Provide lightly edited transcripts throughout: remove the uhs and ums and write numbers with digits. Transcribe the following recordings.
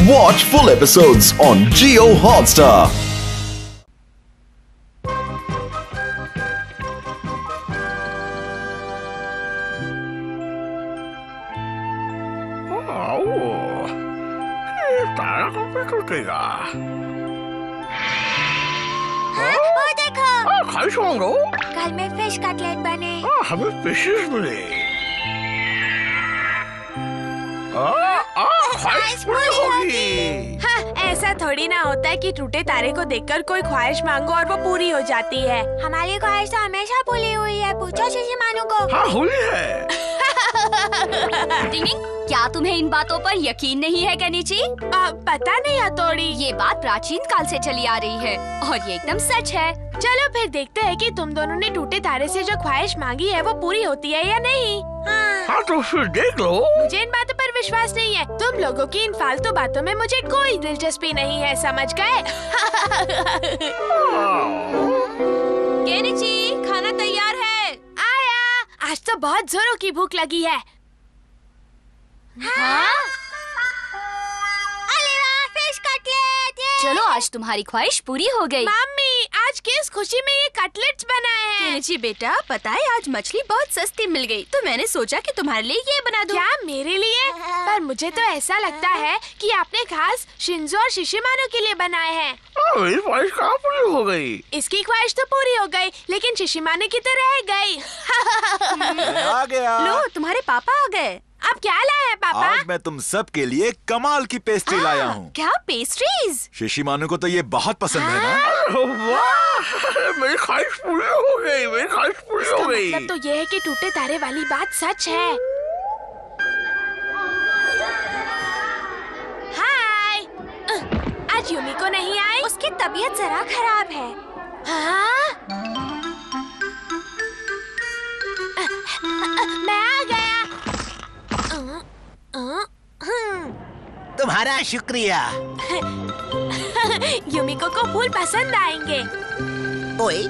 Watch full episodes on Jio Hotstar. तारा कब पे टूटेगा? वो देखो, खाइश मांगो। कल में फिश कटलेट बने। हमें फिशेस मिले। ख्वाहिश पूरी होगी। हाँ, ऐसा थोड़ी ना होता है कि टूटे तारे को देखकर कोई ख्वाहिश मांगो और वो पूरी हो जाती है। हमारी ख्वाहिश तो हमेशा पूरी हुई है, पूछो शिशी मानू को। हाँ हुई है। टिंगिंग, क्या तुम्हें इन बातों पर यकीन नहीं है गनीची? पता नहीं हथौड़ी, ये बात प्राचीन काल से चली आ रही है और ये एकदम सच है। चलो फिर देखते हैं कि तुम दोनों ने टूटे तारे से जो ख्वाहिश मांगी है वो पूरी होती है या नहीं। हाँ तो फिर देख लो। मुझे इन बातों पर विश्वास नहीं है। तुम लोगों की इन फालतू बातों में मुझे कोई दिलचस्पी नहीं है, समझ गए? गनीची, खाना तैयार है। आया, आज तो बहुत जोरों की भूख लगी है। हाँ? अरे वाह, फिश कटलेट! चलो, आज तुम्हारी ख्वाहिश पूरी हो गई। मम्मी, आज किस खुशी में ये कटलेट्स बनाए हैं? गनीची बेटा, पता है आज मछली बहुत सस्ती मिल गई, तो मैंने सोचा कि तुम्हारे लिए ये बना दूं। क्या मेरे लिए? पर मुझे तो ऐसा लगता है कि आपने खास शिंजो और शिशिमानो के लिए बनाए हैं। मेरी ख्वाहिश कहाँ पूरी हो गई? इसकी ख्वाहिश तो पूरी हो गई, लेकिन शिशिमानो की तो रह गई। आ गया। लो, तुम्हारे पापा आ गए। अब क्या लाए हैं पापा? आज मैं तुम सब के लिए कमाल की पेस्ट्री लाया हूँ। क्या पेस्ट्रीज? शिशिमानु को तो ये बहुत पसंद है ना? वाह, मेरी ख्वाहिश पूरी हो गई। मेरी ख्वाहिश पूरी हो गई। मतलब तो ये है कि टूटे तारे वाली बात सच है। हाय, आज यूमिको नहीं आई। उसकी तबीयत जरा खराब है। हाँ? मैं आ गया। तुम्हारा शुक्रिया। यूमिको को फूल पसंद आएंगे। ओए,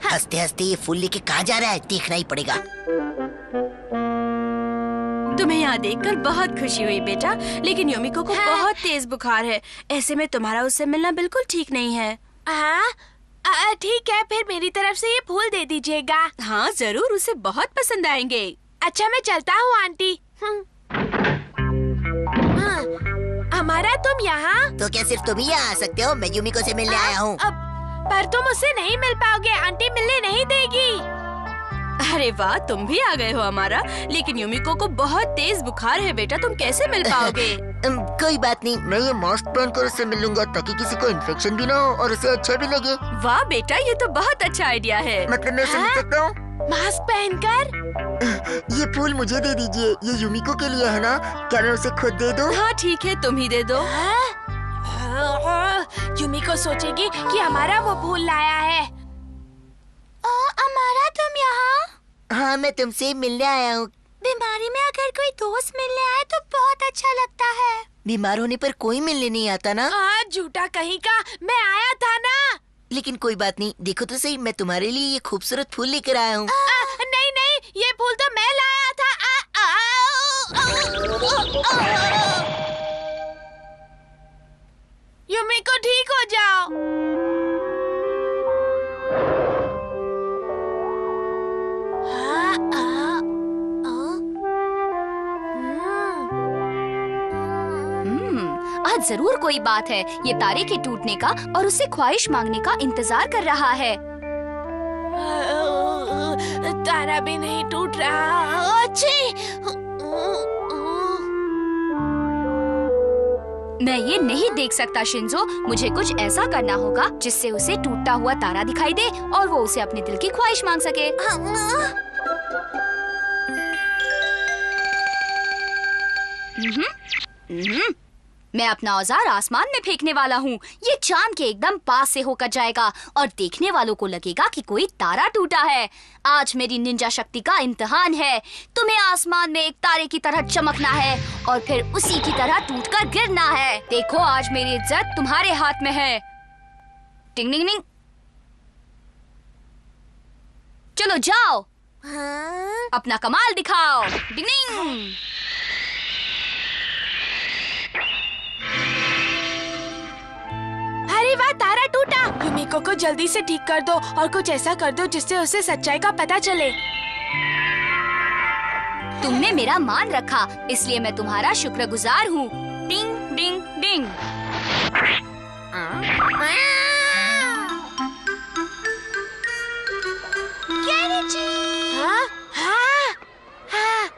हंसते हंसते ये फूल लेके कहाँ जा रहा है? देखना ही पड़ेगा। तुम्हें यहाँ देखकर बहुत खुशी हुई बेटा, लेकिन यूमिको को बहुत तेज बुखार है। ऐसे में तुम्हारा उससे मिलना बिल्कुल ठीक नहीं है। हाँ, ठीक है, फिर मेरी तरफ से ये फूल दे दीजिएगा। हाँ जरूर, उसे बहुत पसंद आएंगे। अच्छा, मैं चलता हूँ आंटी। हमारा तुम यहाँ? तो क्या सिर्फ तुम ही यहाँ आ सकते हो? मैं यूमिको से मिलने आया हूँ। पर तुम उससे नहीं मिल पाओगे, आंटी मिलने नहीं देगी। अरे वाह, तुम भी आ गए हो हमारा। लेकिन यूमिको को बहुत तेज बुखार है बेटा, तुम कैसे मिल पाओगे? कोई बात नहीं, मैं ये मास्क पहनकर उससे मिल लूंगा ताकि किसी को इन्फेक्शन भी ना हो और उसे अच्छा भी लगे। वाह बेटा, ये तो बहुत अच्छा आइडिया है। मतलब मैं उसे मिल सकता हूँ? मास्क पहनकर? ये फूल मुझे दे दीजिए, ये यूमिको के लिए है ना? क्या मैं उसे खुद दे दूँ? हाँ ठीक है, तुम ही दे दो। यूमिको सोचेगी कि हमारा वो फूल लाया है। अमारा, तुम यहाँ? हाँ, मैं तुमसे मिलने आया हूँ। बीमारी में अगर कोई दोस्त मिलने आए तो बहुत अच्छा लगता है। बीमार होने पर कोई मिलने नहीं आता ना? झूठा कहीं का, मैं आया था ना। लेकिन कोई बात नहीं, देखो तो सही, मैं तुम्हारे लिए ये खूबसूरत फूल लेकर आया हूँ। नहीं नहीं, ये फूल तो मैं लाया था। यूमिको, ठीक हो जाओ। आज जरूर कोई बात है। ये तारे के टूटने का और उससे ख्वाहिश मांगने का इंतजार कर रहा है। तारा भी नहीं टूट रहा। अच्छी, मैं ये नहीं देख सकता शिंजो, मुझे कुछ ऐसा करना होगा जिससे उसे टूटता हुआ तारा दिखाई दे और वो उसे अपने दिल की ख्वाहिश मांग सके। मैं अपना औजार आसमान में फेंकने वाला हूँ। ये चांद के एकदम पास से होकर जाएगा और देखने वालों को लगेगा कि कोई तारा टूटा है। आज मेरी निंजा शक्ति का इम्तिहान है। तुम्हें आसमान में एक तारे की तरह चमकना है और फिर उसी की तरह टूटकर गिरना है। देखो, आज मेरी इज्जत तुम्हारे हाथ में है। टिंग टिंग टिंग। चलो जाओ, अपना कमाल दिखाओ। टिंग टिंग। युमिको को जल्दी से ठीक कर दो और कुछ ऐसा कर दो जिससे उसे सच्चाई का पता चले। तुमने मेरा मान रखा, इसलिए मैं तुम्हारा शुक्रगुजार हूँ। डिंग डिंग डिंग। हाँ? हाँ? हाँ?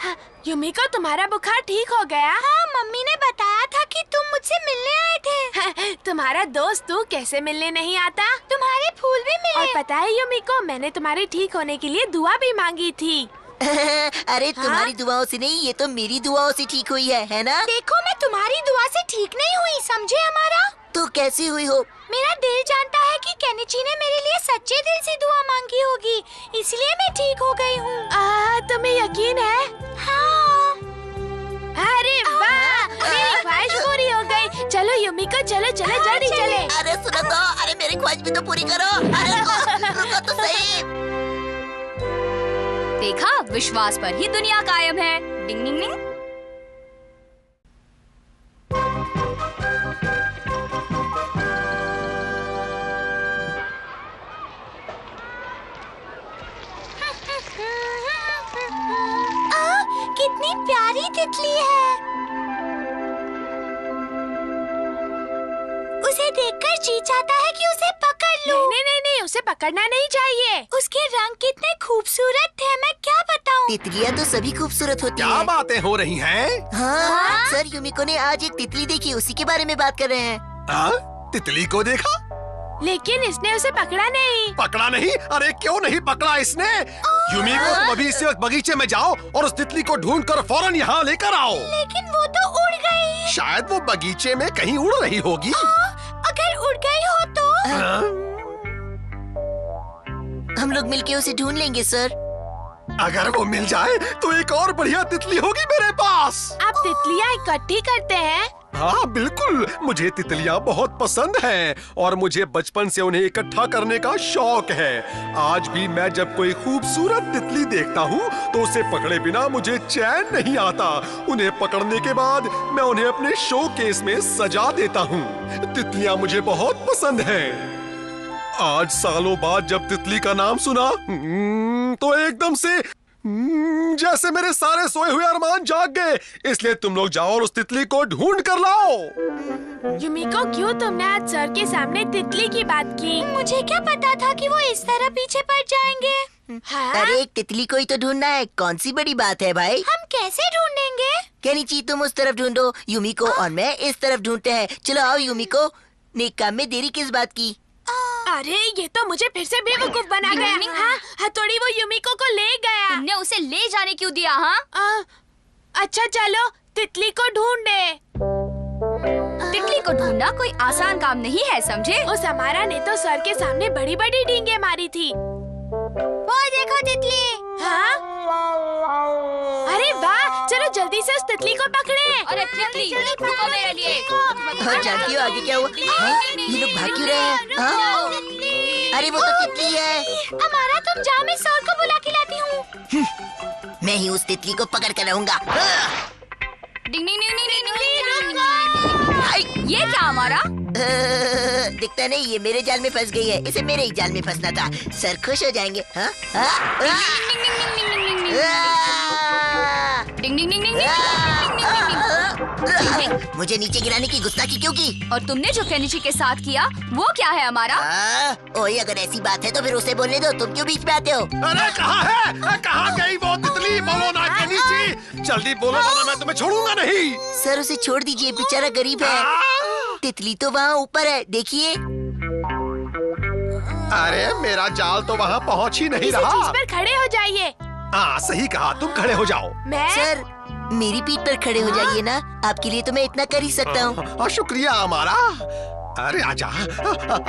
हाँ? युमिको, तुम्हारा बुखार ठीक हो गया? हाँ, मम्मी ने बताया था कि तुम मुझसे मिलने आए थे। तुम्हारा दोस्त तू कैसे मिलने नहीं आता? तुम्हारे फूल भी मिले। और पता है युमिको, मैंने तुम्हारे ठीक होने के लिए दुआ भी मांगी थी। अरे तुम्हारी दुआओं से नहीं, ये तो मेरी दुआओं से ठीक हुई है ना? देखो, मैं तुम्हारी दुआ से ठीक नहीं हुई, समझे हमारा? तो कैसी हुई हो? मेरा दिल जानता है कि केनिची ने मेरे लिए सच्चे दिल से दुआ मांगी होगी, इसलिए मैं ठीक हो गई हूँ। तुम्हें यकीन है? हाँ। अरे वाह, मेरी ख्वाहिश पूरी हो गई। चलो युमिको, चलो चलो जल्दी चले। अरे सुनो तो, अरे मेरी ख्वाहिश भी तो पूरी करो। अरे रुको तो सही। देखा, विश्वास पर ही दुनिया कायम है। डिंग डिंग डिंग। कितनी प्यारी तितली है। उसे देखकर जी चाहता है कि उसे पकड़ लूं। नहीं नहीं नहीं, उसे पकड़ना नहीं चाहिए। उसके रंग कितने खूबसूरत थे, मैं क्या बताऊं। तितलियां तो सभी खूबसूरत होती क्या हैं। बातें हो रही हैं? हाँ, सर युमिको ने आज एक तितली देखी, उसी के बारे में बात कर रहे हैं। हाँ? तितली को देखा? लेकिन इसने उसे पकड़ा नहीं। पकड़ा नहीं? अरे क्यों नहीं पकड़ा इसने? युमिको, तुम अभी इसी वक्त बगीचे में जाओ और उस तितली को ढूंढ कर फौरन यहाँ लेकर आओ। लेकिन वो तो उड़ गई। शायद वो बगीचे में कहीं उड़ रही होगी। अगर उड़ गई हो तो? हाँ? हम लोग मिलके उसे ढूंढ लेंगे सर। अगर वो मिल जाए तो एक और बढ़िया तितली होगी मेरे पास। आप तितलियां इकट्ठी करते हैं? हाँ बिल्कुल, मुझे तितलियां बहुत पसंद हैं और मुझे बचपन से उन्हें इकट्ठा करने का शौक है। आज भी मैं जब कोई खूबसूरत तितली देखता हूँ तो उसे पकड़े बिना मुझे चैन नहीं आता। उन्हें पकड़ने के बाद मैं उन्हें अपने शोकेस में सजा देता हूँ। तितलियां मुझे बहुत पसंद हैं। आज सालों बाद जब तितली का नाम सुना तो एकदम से जैसे मेरे सारे सोए हुए अरमान जाग गए। इसलिए तुम लोग जाओ और उस तितली को ढूंढ कर लाओ। युमिको, क्यों तुमने आज सर के सामने तितली की बात की? मुझे क्या पता था कि वो इस तरह पीछे पड़ जाएंगे। हाँ? अरे एक तितली को ही तो ढूंढना है, कौन सी बड़ी बात है भाई। हम कैसे ढूंढेंगे? केनिची तुम उस तरफ ढूंढो, युमिको और मैं इस तरफ ढूंढते हैं। चलो आओ युमिको, नेक काम में देरी किस बात की। अरे ये तो मुझे फिर से बेवकूफ बना गया। हाँ, हथौड़ी वो युमिको को ले गया। तुमने उसे ले जाने क्यों दिया? हाँ, अच्छा चलो तितली को ढूंढे। तितली को ढूंढना कोई आसान काम नहीं है, समझे? उस हमारा ने तो सर के सामने बड़ी बड़ी डींगे मारी थी। वो देखो तितली। हाँ? अरे वाह, चलो जल्दी से उस तितली को पकड़े। अरे तितली, रुको मेरे लिए। हाँ, जानती हो आगे क्या हुआ? हाँ, ये लोग भाग क्यों रहे हैं? हाँ? अरे वो तो तितली है। हमारा, तुम जाओ, मैं सर को बुला के लाती हूँ। मैं ही उस तितली को पकड़ कर रहूंगा। डिंग डिंग डिंग डिंग डिंग डिंग डिंग। ये क्या हमारा? दिखता नहीं, ये मेरे जाल में फंस गई है। इसे मेरे ही जाल में फंसना था। सर खुश हो जाएंगे। हाँ? डिंग डिंग डिंग डिंग। मुझे नीचे गिराने की गुस्ताखी क्यों की? और तुमने जो केनिची के साथ किया वो क्या है हमारा? ओए, अगर ऐसी बात है तो फिर उसे बोलने दो, तुम क्यों बीच में आते हो? अरे कहाँ है? कहाँ गई वो तितली? बोलो ना केनिची, जल्दी बोलो वरना मैं तुम्हें छोड़ूंगा नहीं। सर उसे छोड़ दीजिए, बेचारा गरीब है। तितली तो वहाँ ऊपर है, देखिए। अरे मेरा जाल तो वहाँ पहुँच ही नहीं किसी रहा। चीज पर खड़े हो जाइए। हाँ सही कहा, तुम खड़े हो जाओ। मैं? सर मेरी पीठ पर खड़े हो जाइए ना, आपके लिए तो मैं इतना कर ही सकता हूँ। शुक्रिया हमारा। अरे आजा,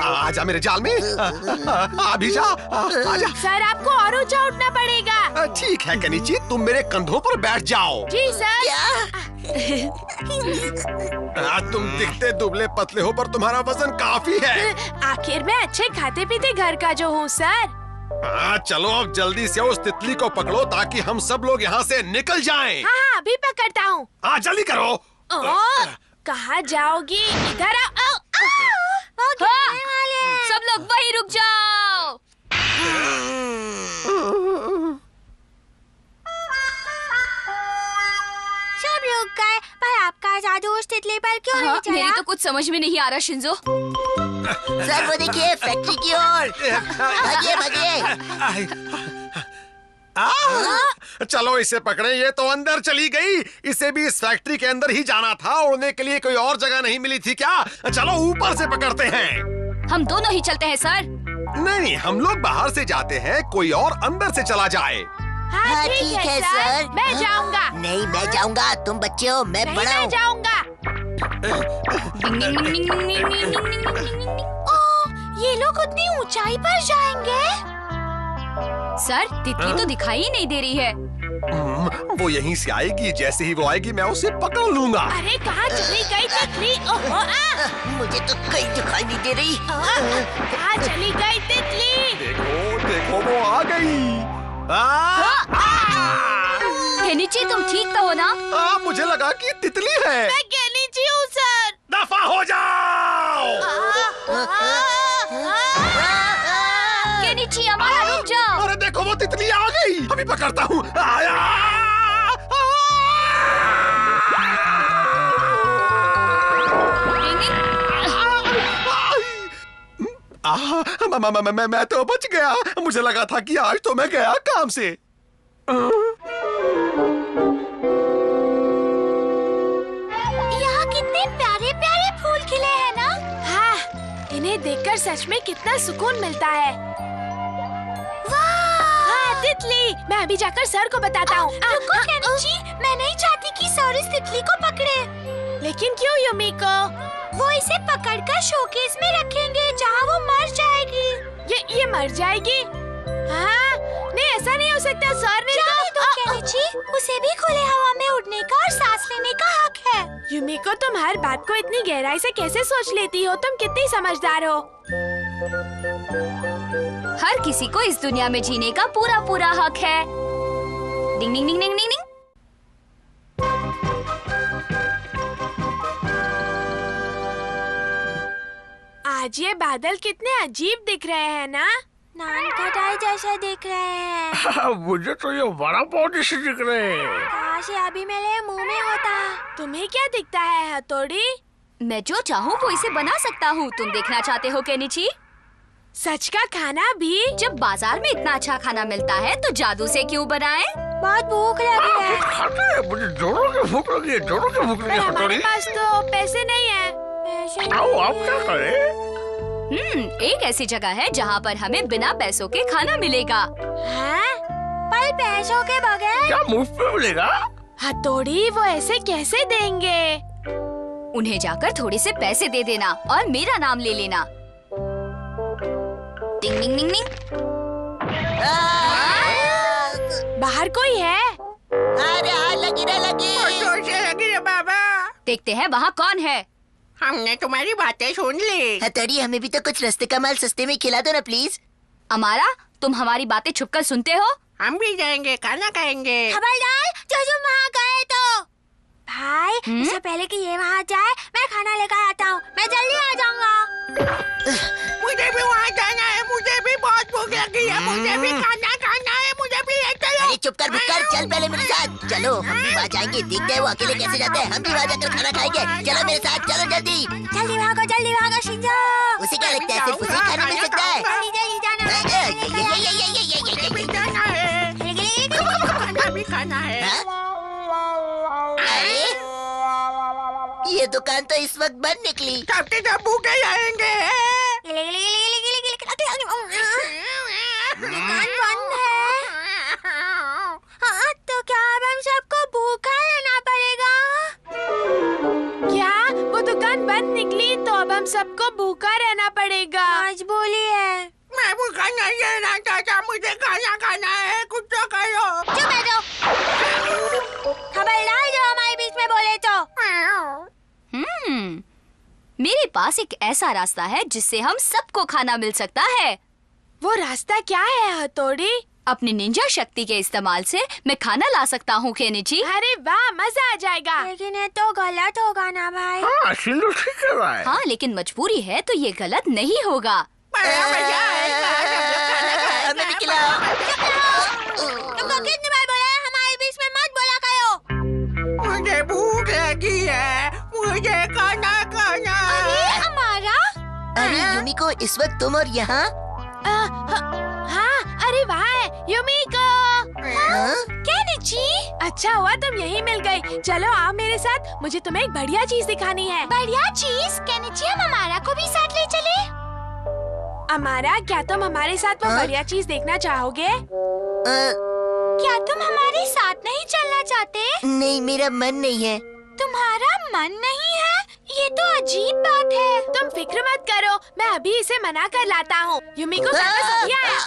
आजा मेरे जाल में। अभी जा, आजा। सर आपको और ऊंचा उठना पड़ेगा। ठीक है केनिची, तुम मेरे कंधों पर बैठ जाओ। जी सर। तुम दिखते दुबले पतले हो पर तुम्हारा वजन काफी है। आखिर मैं अच्छे खाते पीते घर का जो हूँ सर। चलो अब जल्दी से उस तितली को पकड़ो ताकि हम सब लोग यहाँ से निकल जाएं। हाँ, अभी पकड़ता हूँ। जल्दी करो। कहाँ जाओगी? इधर आओ। हाँ, सब लोग वहीं रुक जाओ। सब रुक गए, पर आपका जादू उस तितली पर क्यों नहीं चला? मेरी तो कुछ समझ में नहीं आ रहा शिंजो। सर वो देखिए फैक्ट्री की ओर। भागिए भागिए। चलो इसे पकड़े, ये तो अंदर चली गई। इसे भी इस फैक्ट्री के अंदर ही जाना था, उड़ने के लिए कोई और जगह नहीं मिली थी क्या? चलो ऊपर से पकड़ते हैं। हम दोनों ही चलते हैं सर। नहीं, हम लोग बाहर से जाते हैं, कोई और अंदर से चला जाए। हाँ ठीक है सर। मैं जाऊंगा। नहीं मैं जाऊंगा, तुम बच्चे हो, मैं बड़ा मैं हूँ। जाऊंगा। ओह, ये लोग उतनी ऊंचाई पर जाएंगे? सर तितली तो दिखाई ही नहीं दे रही है। वो यहीं से आएगी, जैसे ही वो आएगी मैं उसे पकड़ लूंगा। अरे कहाँ चली गई तितली? ओहो, मुझे तो कहीं दिखाई नहीं दे रही। कहाँ चली गई तितली? देखो देखो वो आ गई। केनिची तुम ठीक तो हो ना? मुझे लगा कि तितली है। मैं केनिची हूँ सर। दफा हो जाओ। केनिची हमारा रुक जाओ। अरे देखो वो तितली आ गई, अभी पकड़ता हूँ। मैं तो बच गया। मुझे लगा था कि आज तो मैं गया काम से। यहाँ कितने प्यारे प्यारे फूल खिले हैं ना? हाँ, इन्हें देखकर सच में कितना सुकून मिलता है। हाँ तितली, मैं अभी जाकर सर को बताता हूँ। रुको केनिची, मैं नहीं चाहती कि सर इस तितली को पकड़े। लेकिन क्यों युमिको? वो इसे पकड़कर शोकेस में रखेंगे जहाँ वो मर जाएगी। ये मर जाएगी? हाँ, नहीं ऐसा नहीं हो सकता। सर ने जाने दो केनिची, उसे भी खुले हवा में उड़ने का और सांस लेने का हक है। युमिको तुम हर बात को इतनी गहराई से कैसे सोच लेती हो? तुम कितनी समझदार हो। हर किसी को इस दुनिया में जीने का पूरा पूरा हक है। डिंग डिंग डिंग डिंग डिंग डिंग। आज ये बादल कितने अजीब दिख रहे हैं ना? नान खटाई जैसे दिख रहे हैं। मुझे तो ये बड़ा बहुत से दिख रहे हैं। काश ये अभी मेरे मुंह में होता। तुम्हें क्या दिखता है हथौड़ी? मैं जो चाहूँ वो इसे बना सकता हूँ। तुम देखना चाहते हो केनिची? सच का खाना भी? जब बाजार में इतना अच्छा खाना मिलता है तो जादू से क्यों बनाएं? बहुत भूख लगी है। खाते हैं, मुझे जोरों की भूख लगी है, जोरों की भूख लगी पर है। हमारे पास तो पैसे नहीं है। आओ आप क्या करें? एक ऐसी जगह है जहाँ पर हमें बिना पैसों के खाना मिलेगा। हाँ? पर पैसों के बगैर? क्या मुफ्त में मिलेगा? हथौड़ी वो ऐसे कैसे देंगे? उन्हें जाकर थोड़े से पैसे दे देना और मेरा नाम ले लेना। टिंग टिंग टिंग टिंग। बाहर कोई है? अरे लगी रे लगी। जोर से लगी रे बाबा। देखते हैं वहाँ कौन है। हमने तुम्हारी बातें सुन ली। हथौड़ी हमें भी तो कुछ रास्ते का माल सस्ते में खिला दो ना प्लीज। अमारा, तुम हमारी बातें छुपकर सुनते हो? हम भी जाएंगे, खाना खाएंगे। खबरदार, जो तुम वहाँ गए तो। भाई, इससे पहले कि ये वहाँ जाए, मैं खाना लेकर आता हूँ। मैं जल्दी आ जाऊँगा। मुझे भी वहाँ जाना है, मुझे भी बहुत भूख लगी है, मुझे भी खाना खाना है, मुझे भी ले चलो। अरे चुप कर बुक्कर, चल पहले मेरे साथ। चलो हम भी वहाँ जाएंगे, देखते हैं वो अकेले कैसे जाते हैं। हम भी वहाँ जाकर खाना खाएंगे। चलो मेरे साथ, चलो जल्दी। जल्दी भागो शिंजो। उसे क्या लगता है सिर्फ उसे खाना मिल सकता है? जल्दी जाना। मुझे भी जाना है, खाना भी खाना है। अरे ये दुकान तो इस वक्त बंद निकली। तब के जब भूखे जाएंगे। दुकान बंद है। हाँ, तो क्या अब हम सबको भूखा रहना पड़ेगा? क्या वो दुकान बंद निकली तो अब हम सबको भूखा रहना पड़ेगा? मजबूरी है। मैं भूखा नहीं रहना चाहता, मुझे खाना खाना है, कुछ तो करो। चुप है तो। खबरदार जो हमारे बीच में बोले तो। मेरे पास एक ऐसा रास्ता है जिससे हम सबको खाना मिल सकता है। वो रास्ता क्या है हथौड़ी? अपनी निंजा शक्ति के इस्तेमाल से मैं खाना ला सकता हूँ केनिची। अरे वाह, मजा आ जाएगा। लेकिन ये तो गलत होगा ना भाई। हाँ, सिंधु ठीक कह रहा है। हाँ, लेकिन मजबूरी है तो ये गलत नहीं होगा। बड़ा मजा आएगा हमें भी खिलाओ। तुमको कितनी बार बोला है हमारे बीच में मत बोला करो। मुझे भूख लगी है, मुझे खाना खाना अरे है। हमारा अरे यूमिको, इस वक्त तुम और यहाँ? हाँ, अरे वाह यूमिको। हाँ? केनिची, अच्छा हुआ तुम यहीं मिल गई। चलो आओ मेरे साथ, मुझे तुम्हें एक बढ़िया चीज दिखानी है। बढ़िया चीज। केनिची, हम हमारा को भी साथ ले चले। अमारा, क्या तुम हमारे साथ वो हाँ? बढ़िया चीज देखना चाहोगे? क्या तुम हमारे साथ नहीं चलना चाहते? नहीं, मेरा मन नहीं है। तुम्हारा मन नहीं है? ये तो अजीब बात है। तुम फिक्र मत करो, मैं अभी इसे मना कर लाता हूँ। यूमिको सर्कस अभी आया।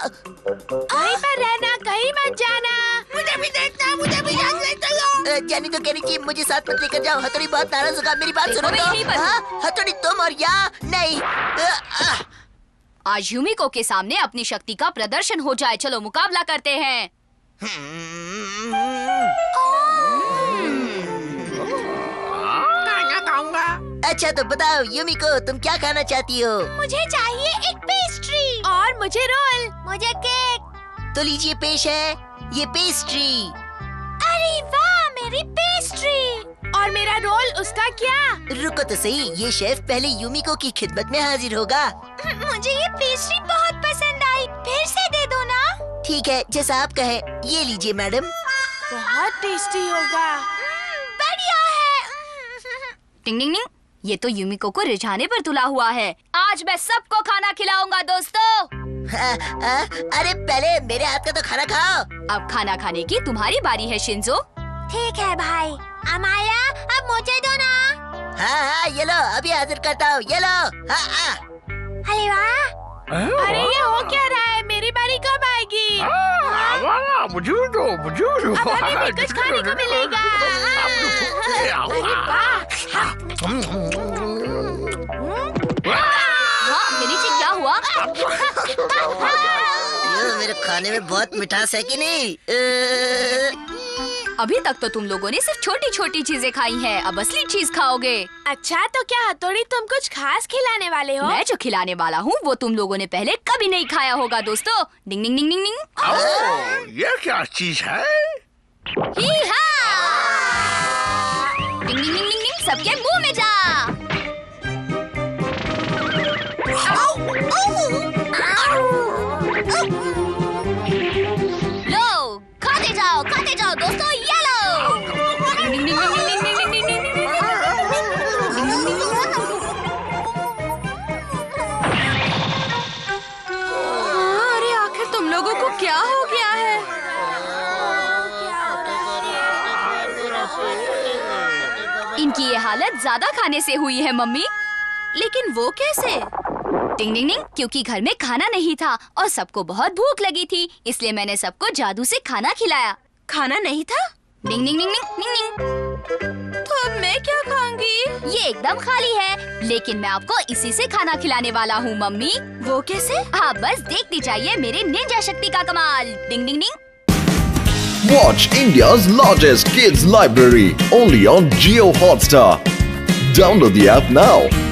वहीं पर रहना, कहीं मत जाना। मुझे भी देखना, मुझे भी साथ ले चलो। जाने तो केनिची, मुझे साथ मत लेकर जाओ। हथौड़ी बहुत नाराज होगा, मेरी बात सुनो देखो, मैं यहीं पर तो। हूँ। हाँ, हथौड़ी तुम और यहाँ नहीं। आज यूमिको के सामने अपनी शक्ति का प्रदर्शन हो जाए। चलो मुकाबला करते हैं। खाना खाऊंगा। अच्छा तो बताओ यूमिको, तुम क्या खाना चाहती हो? मुझे चाहिए एक पेस्ट्री। और मुझे रोल। मुझे केक। तो लीजिए, पेश है ये पेस्ट्री। अरे वाह, मेरी पेस्ट्री। और मेरा रोल, उसका क्या? रुको तो सही, ये शेफ पहले यूमिको की खिदमत में हाजिर होगा। मुझे ये पेस्ट्री बहुत पसंद आई। फिर से दे दो ना। ठीक है, जैसा आप कहे। ये लीजिए मैडम। बहुत टेस्टी होगा। बढ़िया है। टिंग टिंग टिंग, ये तो यूमिको को रिझाने पर तुला हुआ है। आज मैं सबको खाना खिलाऊंगा दोस्तों। अरे पहले मेरे हाथ का तो खाना खाओ। अब खाना खाने की तुम्हारी बारी है शिंजो। ठीक है भाई। अमाया, अब मुझे दो ना। हाँ, ये लो, अभी हाजिर करता हूँ। ये लो। हाँ। अरे वाह। अरे ये हो क्या रहा है? मेरी बारी कब आएगी? मुझे दो, मुझे दो। अब हमें भी कुछ खाने को मिलेगा। अरे वाह। हाँ, केनिची क्या हुआ? ये मेरे खाने में बहुत मिठास है कि नहीं? अभी तक तो तुम लोगों ने सिर्फ छोटी छोटी चीजें खाई हैं। अब असली चीज खाओगे। अच्छा तो क्या हथौड़ी, तुम कुछ खास खिलाने वाले हो? मैं जो खिलाने वाला हूँ वो तुम लोगों ने पहले कभी नहीं खाया होगा दोस्तों। डिंग डिंग डिंग डिंग डिंग। ये क्या चीज है? ही हा! डिंग डिंग डिंग डिंग डिंग, सबके मुंह में जा। लो, खाते जाओ दोस्तों, ये लो। डिंग डिंग डिंग डिंग डिंग डिंग डिंग डिंग डिंग। अरे आखिर तुम लोगों को क्या हो गया है? इनकी ये हालत ज्यादा खाने से हुई है मम्मी। लेकिन वो कैसे? टिंग टिंग टिंग, क्योंकि घर में खाना नहीं था और सबको बहुत भूख लगी थी, इसलिए मैंने सबको जादू से खाना खिलाया। खाना नहीं था? डिंग डिंग डिंग डिंग डिंग डिंग। तो अब मैं क्या खाऊंगी? ये एकदम खाली है, लेकिन मैं आपको इसी से खाना खिलाने वाला हूँ मम्मी। वो कैसे? आप बस देखती जाइए मेरे निंजा शक्ति का कमाल। डिंग डिंग डिंग। Watch India's largest kids library only on Jio Hotstar. Download the app now.